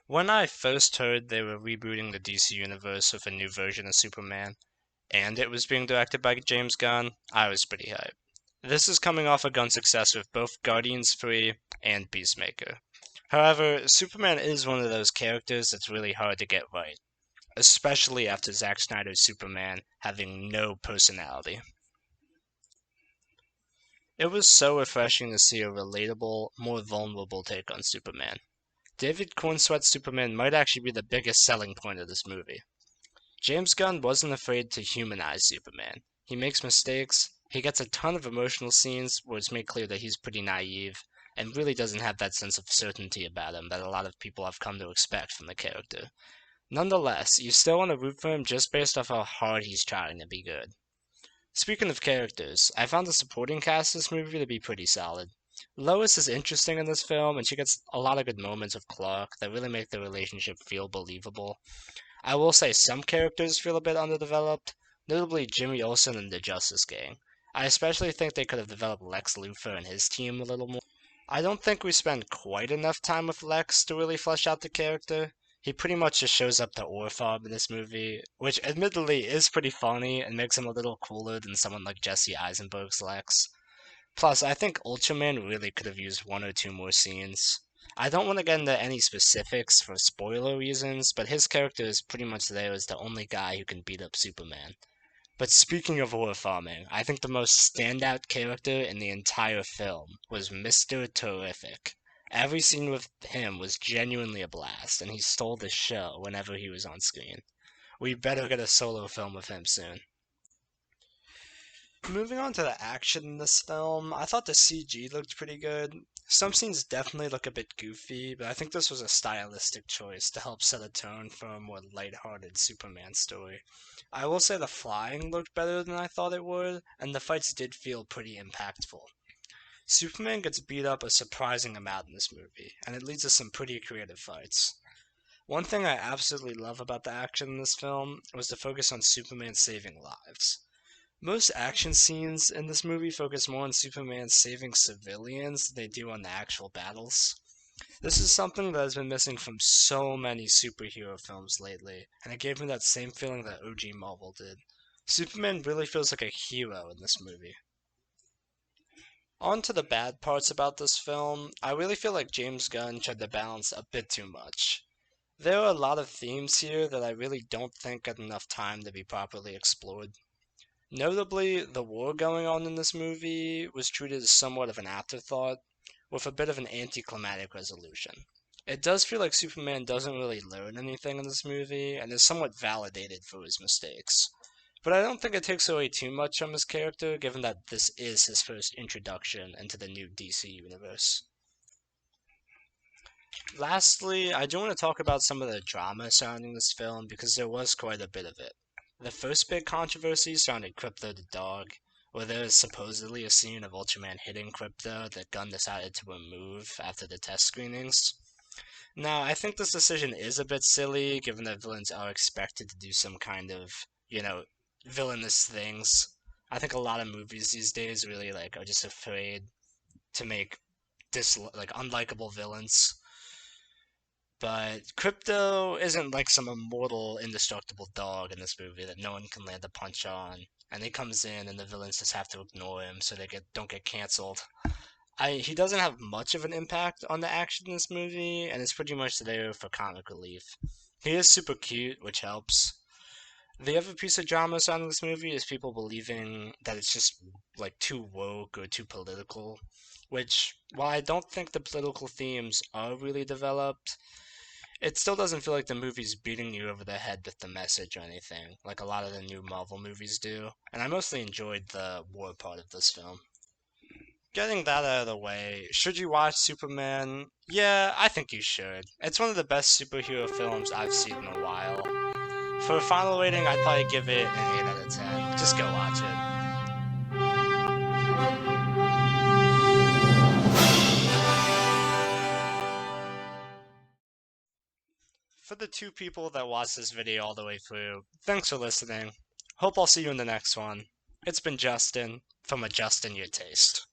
When I first heard they were rebooting the DC Universe with a new version of Superman, and it was being directed by James Gunn, I was pretty hyped. This is coming off a Gunn success with both Guardians 3 and Peacemaker. However, Superman is one of those characters that's really hard to get right, especially after Zack Snyder's Superman having no personality. It was so refreshing to see a relatable, more vulnerable take on Superman. David Cornsweet's Superman might actually be the biggest selling point of this movie. James Gunn wasn't afraid to humanize Superman. He makes mistakes, he gets a ton of emotional scenes where it's made clear that he's pretty naive, and really doesn't have that sense of certainty about him that a lot of people have come to expect from the character. Nonetheless, you still want to root for him just based off how hard he's trying to be good. Speaking of characters, I found the supporting cast of this movie to be pretty solid. Lois is interesting in this film, and she gets a lot of good moments with Clark that really make the relationship feel believable. I will say some characters feel a bit underdeveloped, notably Jimmy Olsen and the Justice Gang. I especially think they could have developed Lex Luthor and his team a little more. I don't think we spend quite enough time with Lex to really flesh out the character. He pretty much just shows up to Orphan in this movie, which admittedly is pretty funny and makes him a little cooler than someone like Jesse Eisenberg's Lex. Plus, I think Ultraman really could have used one or two more scenes. I don't want to get into any specifics for spoiler reasons, but his character is pretty much there as the only guy who can beat up Superman. But speaking of horror farming, I think the most standout character in the entire film was Mr. Terrific. Every scene with him was genuinely a blast, and he stole the show whenever he was on screen. We better get a solo film with him soon. Moving on to the action in this film, I thought the CG looked pretty good. Some scenes definitely look a bit goofy, but I think this was a stylistic choice to help set a tone for a more lighthearted Superman story. I will say the flying looked better than I thought it would, and the fights did feel pretty impactful. Superman gets beat up a surprising amount in this movie, and it leads to some pretty creative fights. One thing I absolutely love about the action in this film was the focus on Superman saving lives. Most action scenes in this movie focus more on Superman saving civilians than they do on the actual battles. This is something that has been missing from so many superhero films lately, and it gave me that same feeling that OG Marvel did. Superman really feels like a hero in this movie. On to the bad parts about this film, I really feel like James Gunn tried to balance a bit too much. There are a lot of themes here that I really don't think get enough time to be properly explored. Notably, the war going on in this movie was treated as somewhat of an afterthought, with a bit of an anticlimactic resolution. It does feel like Superman doesn't really learn anything in this movie, and is somewhat validated for his mistakes. But I don't think it takes away too much from his character, given that this is his first introduction into the new DC universe. Lastly, I do want to talk about some of the drama surrounding this film because there was quite a bit of it. The first big controversy surrounded Krypto the dog, where there is supposedly a scene of Ultraman hitting Krypto that Gunn decided to remove after the test screenings. Now, I think this decision is a bit silly, given that villains are expected to do some kind of, you know, villainous things. I think a lot of movies these days really are just afraid to make unlikable villains. But Crypto isn't like some immortal, indestructible dog in this movie that no one can land a punch on. And he comes in, and the villains just have to ignore him so they don't get canceled. He doesn't have much of an impact on the action in this movie, and is pretty much there for comic relief. He is super cute, which helps. The other piece of drama surrounding this movie is people believing that it's just too woke or too political. Which, while I don't think the political themes are really developed, it still doesn't feel like the movie's beating you over the head with the message or anything, like a lot of the new Marvel movies do. And I mostly enjoyed the war part of this film. Getting that out of the way, should you watch Superman? Yeah, I think you should. It's one of the best superhero films I've seen in a while. For a final rating, I'd probably give it an 8 out of 10. Just go watch it. For the two people that watched this video all the way through, thanks for listening. Hope I'll see you in the next one. It's been Justin from Adjusting Your Taste.